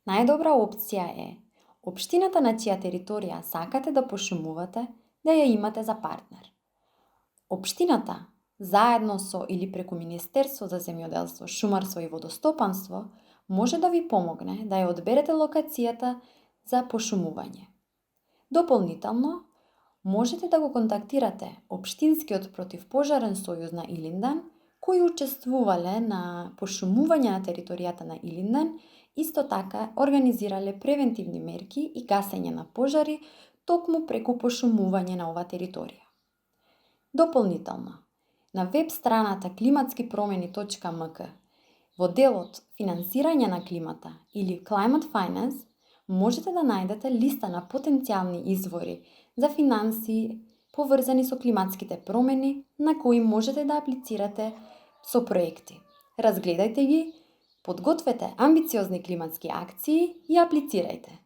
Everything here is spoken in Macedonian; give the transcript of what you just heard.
Најдобра опција е општината на чија територија сакате да пошумувате да ја имате за партнер. Општината, заедно со или преку Министерство за земјоделство, шумарство и водостопанство, може да ви помогне да ја одберете локацијата за пошумување. Дополнително, можете да го контактирате Општинскиот противпожарен сојуз на Илинден, кои учествувале на пошумување на територијата на Илинден, исто така организирале превентивни мерки и гасење на пожари токму преку пошумување на оваа територија. Дополнително, на веб страната klimatskipромени.mk во делот Финансирање на климата или Climate Finance можете да најдете листа на потенцијални извори за финансии поврзани со климатските промени на кои можете да аплицирате со проекти. Разгледајте ги, подгответе амбициозни климатски акции и аплицирајте.